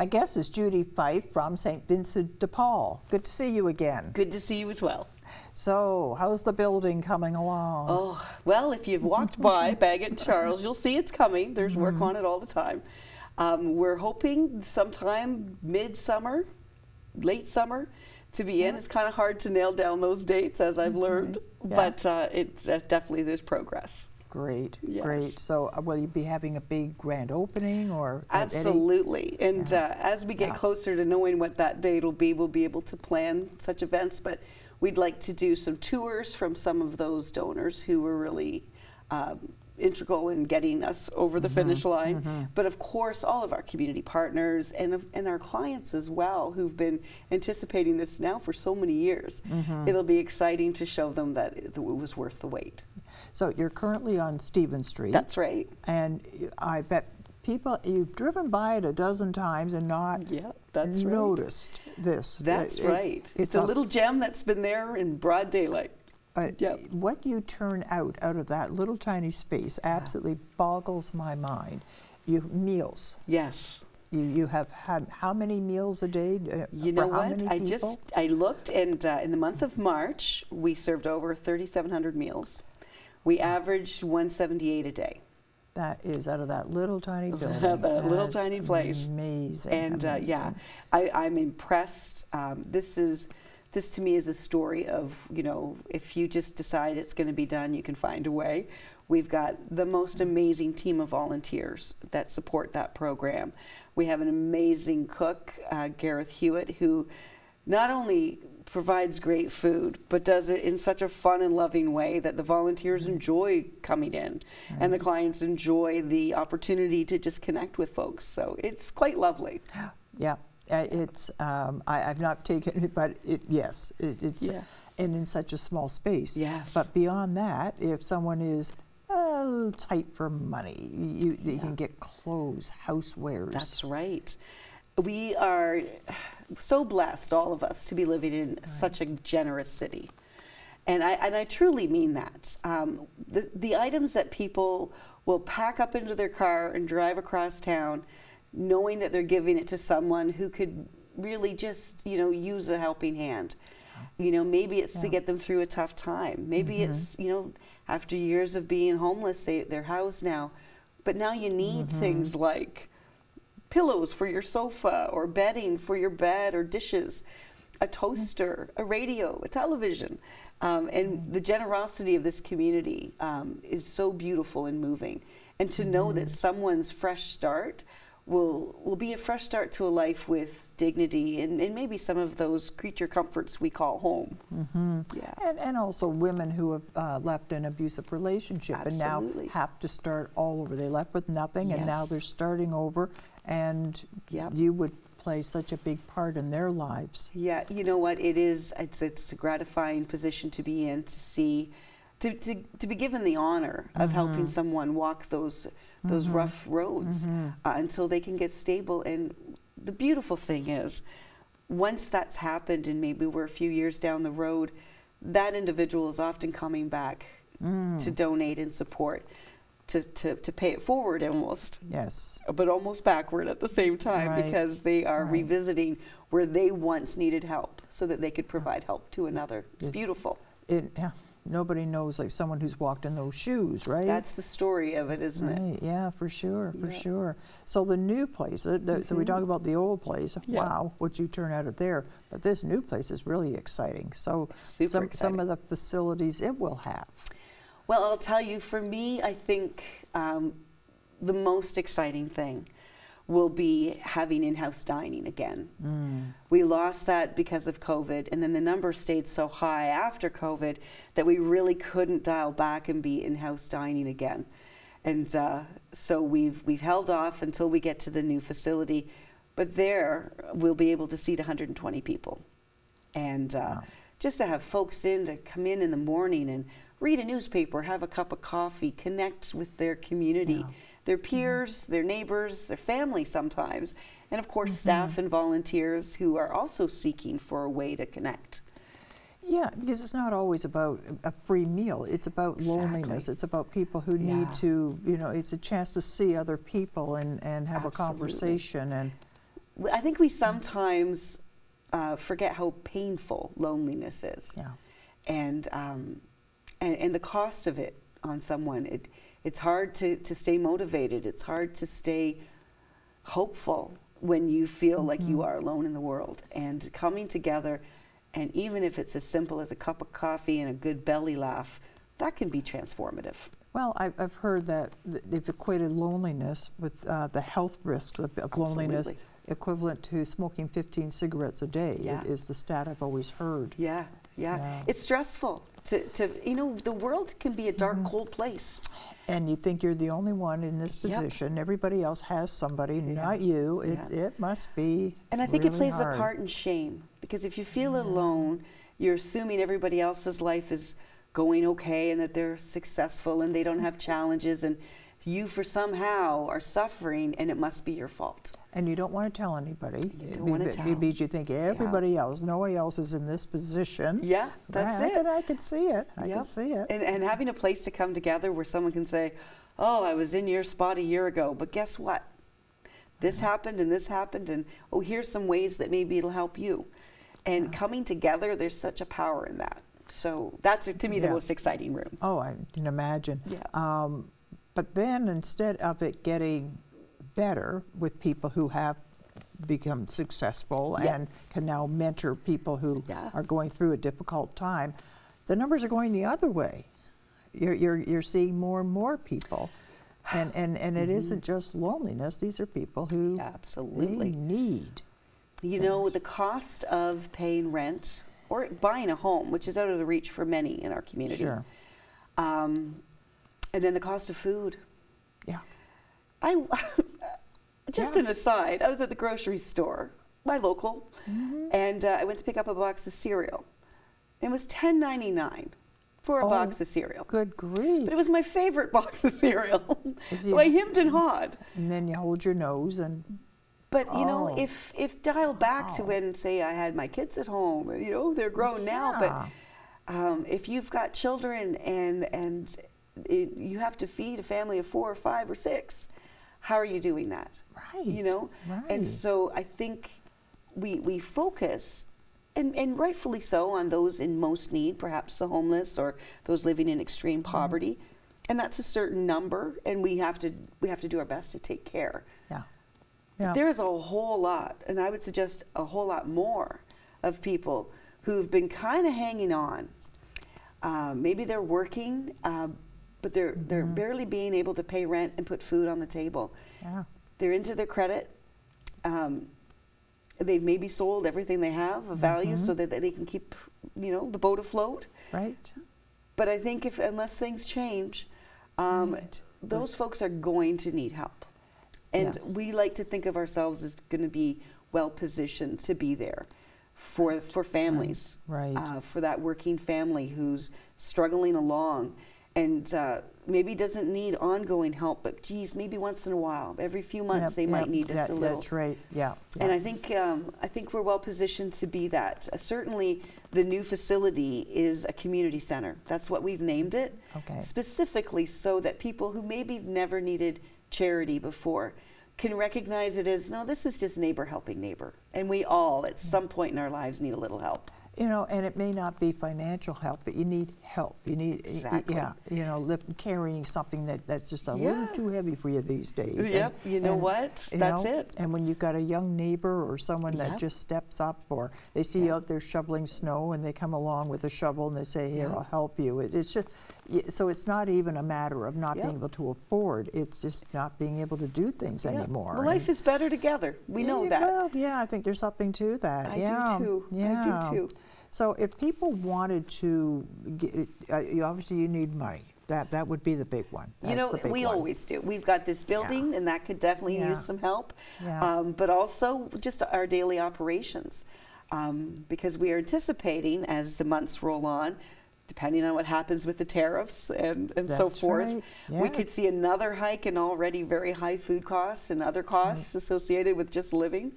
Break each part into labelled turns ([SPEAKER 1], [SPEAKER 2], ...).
[SPEAKER 1] My guest is Judy Fyfe from St. Vincent de Paul. Good to see you again.
[SPEAKER 2] Good to see you as well.
[SPEAKER 1] So, how's the building coming along?
[SPEAKER 2] Oh, well, if you've walked by Bagot and Charles, you'll see it's coming. There's work on it all the time. We're hoping sometime mid-summer, late summer, to be in. It's kind of hard to nail down those dates, as I've learned, but it's definitely there's progress.
[SPEAKER 1] Great,
[SPEAKER 2] Yes.
[SPEAKER 1] great. So will you be having a big grand opening or?
[SPEAKER 2] Absolutely. And as we get closer to knowing what that date will be, we'll be able to plan such events. But we'd like to do some tours from some of those donors who were really integral in getting us over the finish line. But of course, all of our community partners and our clients as well, who've been anticipating this now for so many years. It'll be exciting to show them that it was worth the wait.
[SPEAKER 1] So you're currently on Stephen Street.
[SPEAKER 2] That's right.
[SPEAKER 1] And I bet people, you've driven by it a dozen times and not noticed this.
[SPEAKER 2] That's right. It's a little gem that's been there in broad daylight.
[SPEAKER 1] What you turn out of that little tiny space absolutely boggles my mind. Meals.
[SPEAKER 2] Yes.
[SPEAKER 1] You have had how many meals a day?
[SPEAKER 2] You know what? I looked, and in the month of March, we served over 3,700 meals. We averaged 178 a day.
[SPEAKER 1] That is out of that little tiny building.
[SPEAKER 2] That little tiny place.
[SPEAKER 1] Amazing.
[SPEAKER 2] And
[SPEAKER 1] amazing.
[SPEAKER 2] I'm impressed. This to me is a story of, if you just decide it's going to be done, you can find a way. We've got the most amazing team of volunteers that support that program. We have an amazing cook, Gareth Hewitt, who not only provides great food, but does it in such a fun and loving way that the volunteers enjoy coming in, and the clients enjoy the opportunity to just connect with folks. So it's quite lovely.
[SPEAKER 1] Yeah. It's I've not taken it, but it's and in such a small space.
[SPEAKER 2] Yes.
[SPEAKER 1] But beyond that, if someone is tight for money, you can get clothes, housewares.
[SPEAKER 2] That's right. We are so blessed, all of us, to be living in such a generous city, and I truly mean that. The items that people will pack up into their car and drive across town, knowing that they're giving it to someone who could really just, use a helping hand. Maybe it's to get them through a tough time. Maybe it's, after years of being homeless, they're housed now. But now you need things like pillows for your sofa, or bedding for your bed, or dishes, a toaster, a radio, a television. And the generosity of this community is so beautiful and moving. And to know that someone's fresh start will be a fresh start to a life with dignity and maybe some of those creature comforts we call home.
[SPEAKER 1] And also women who have left an abusive relationship and now have to start all over. They left with nothing and now they're starting over, and you would play such a big part in their lives. Yeah,
[SPEAKER 2] you know what, it's a gratifying position to be in, to see, to be given the honor of helping someone walk those rough roads until they can get stable. And the beautiful thing is, once that's happened and maybe we're a few years down the road, that individual is often coming back to donate and support, to pay it forward almost.
[SPEAKER 1] Yes.
[SPEAKER 2] But almost backward at the same time, because they are revisiting where they once needed help so that they could provide help to another. It's beautiful.
[SPEAKER 1] Nobody knows like someone who's walked in those shoes, right?
[SPEAKER 2] That's the story of it, isn't it?
[SPEAKER 1] Yeah, for sure, for sure. So the new place, so we talk about the old place, wow, what you turn out of there, but this new place is really exciting. So some of the facilities it will have.
[SPEAKER 2] Well, I'll tell you, for me, I think the most exciting thing will be having in-house dining again. We lost that because of COVID, and then the number stayed so high after COVID that we really couldn't dial back and be in-house dining again. And so we've held off until we get to the new facility, but there we'll be able to seat 120 people. And just to have folks to come in the morning and read a newspaper, have a cup of coffee, connect with their community, their peers, their neighbors, their family sometimes, and of course staff and volunteers who are also seeking for a way to connect.
[SPEAKER 1] Yeah, because it's not always about a free meal. It's about loneliness. It's about people who need to, it's a chance to see other people and have a conversation. And
[SPEAKER 2] I think we sometimes forget how painful loneliness is.
[SPEAKER 1] Yeah.
[SPEAKER 2] And the cost of it on someone. It's hard to stay motivated. It's hard to stay hopeful when you feel like you are alone in the world. And coming together, and even if it's as simple as a cup of coffee and a good belly laugh, that can be transformative.
[SPEAKER 1] Well, I've heard that they've equated loneliness with the health risks of loneliness equivalent to smoking 15 cigarettes a day is the stat I've always heard.
[SPEAKER 2] Yeah. It's stressful. The world can be a dark, cold place.
[SPEAKER 1] And you think you're the only one in this position. Everybody else has somebody, not you. It must be
[SPEAKER 2] And I think
[SPEAKER 1] really
[SPEAKER 2] it plays
[SPEAKER 1] hard.
[SPEAKER 2] a part in shame, because if you feel alone, you're assuming everybody else's life is going okay and that they're successful and they don't have challenges, and you for somehow are suffering, and it must be your fault.
[SPEAKER 1] And you don't want to tell anybody.
[SPEAKER 2] You don't want to tell.
[SPEAKER 1] Because you think everybody else, nobody else is in this position.
[SPEAKER 2] Yeah, that's it.
[SPEAKER 1] I could see it. I
[SPEAKER 2] Yep.
[SPEAKER 1] could see it.
[SPEAKER 2] And having a place to come together where someone can say, oh, I was in your spot a year ago, but guess what? This happened and this happened, and oh, here's some ways that maybe it'll help you. And coming together, there's such a power in that. So that's, to me, the most exciting room.
[SPEAKER 1] Oh, I can imagine.
[SPEAKER 2] Yeah.
[SPEAKER 1] But then instead of it getting better with people who have become successful and can now mentor people who are going through a difficult time, the numbers are going the other way. You're seeing more and more people, and it isn't just loneliness. These are people who
[SPEAKER 2] absolutely
[SPEAKER 1] they need.
[SPEAKER 2] You know, the cost of paying rent or buying a home, which is out of the reach for many in our community.
[SPEAKER 1] Sure.
[SPEAKER 2] And then the cost of food.
[SPEAKER 1] Yeah.
[SPEAKER 2] Just an aside, I was at the grocery store, my local, and I went to pick up a box of cereal. It was $10.99 for a box of cereal.
[SPEAKER 1] Good grief.
[SPEAKER 2] But it was my favorite box of cereal. So I hemmed and hawed.
[SPEAKER 1] And then you hold your nose and...
[SPEAKER 2] But, you know, if dial back to when, say, I had my kids at home, you know, they're grown now, but if you've got children and you have to feed a family of 4 or 5 or 6, how are you doing that?
[SPEAKER 1] Right.
[SPEAKER 2] You know?
[SPEAKER 1] Right.
[SPEAKER 2] And so I think we focus, and rightfully so, on those in most need, perhaps the homeless or those living in extreme poverty. And that's a certain number, and we have to do our best to take care.
[SPEAKER 1] Yeah.
[SPEAKER 2] But there is a whole lot, and I would suggest a whole lot more, of people who've been kind of hanging on. Maybe they're working, but they're barely being able to pay rent and put food on the table.
[SPEAKER 1] Yeah.
[SPEAKER 2] They're into their credit. They've maybe sold everything they have of value so that they can keep, you know, the boat afloat.
[SPEAKER 1] Right.
[SPEAKER 2] But I think unless things change, those folks are going to need help. And we like to think of ourselves as going to be well positioned to be there for families, for that working family who's struggling along and maybe doesn't need ongoing help, but geez, maybe once in a while, every few months they might need just a little.
[SPEAKER 1] That's right. Yeah.
[SPEAKER 2] And I think we're well positioned to be that. Certainly, the new facility is a community center. That's what we've named it, specifically so that people who maybe never needed charity before can recognize it as, no, this is just neighbor helping neighbor. And we all, at some point in our lives, need a little help.
[SPEAKER 1] You know, and it may not be financial help, but you need help. You need, you know, carrying something that's just a little too heavy for you these days.
[SPEAKER 2] Yep, you know what? That's it.
[SPEAKER 1] And when you've got a young neighbor or someone that just steps up, or they see you out there shoveling snow and they come along with a shovel and they say, here, I'll help you. It's just, so it's not even a matter of not being able to afford, it's just not being able to do things anymore.
[SPEAKER 2] Well, life is better together. We know that.
[SPEAKER 1] Well, I think there's something to that.
[SPEAKER 2] I do too.
[SPEAKER 1] Yeah.
[SPEAKER 2] I do too.
[SPEAKER 1] So if people wanted to, obviously you need money. That would be the big one. That's the big
[SPEAKER 2] we
[SPEAKER 1] one.
[SPEAKER 2] always do. We've got this building, and that could definitely use some help.
[SPEAKER 1] Yeah.
[SPEAKER 2] But also just our daily operations, because we are anticipating as the months roll on, depending on what happens with the tariffs and so forth,
[SPEAKER 1] right.
[SPEAKER 2] we could see another hike in already very high food costs and other costs associated with just living.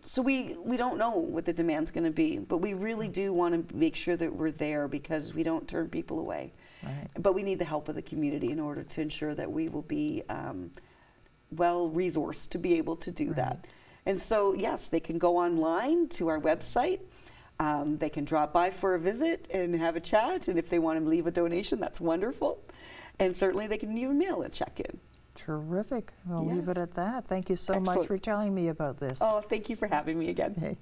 [SPEAKER 2] So we don't know what the demand's going to be, but we really do want to make sure that we're there because we don't turn people away.
[SPEAKER 1] Right.
[SPEAKER 2] But we need the help of the community in order to ensure that we will be well resourced to be able to do that. And so, yes, they can go online to our website. They can drop by for a visit and have a chat. And if they want to leave a donation, that's wonderful. And certainly they can even mail a check in.
[SPEAKER 1] Terrific. We'll
[SPEAKER 2] Yes.
[SPEAKER 1] leave it at that. Thank you so much
[SPEAKER 2] Excellent.
[SPEAKER 1] for telling me about this.
[SPEAKER 2] Oh, thank you for having me again.
[SPEAKER 1] Okay.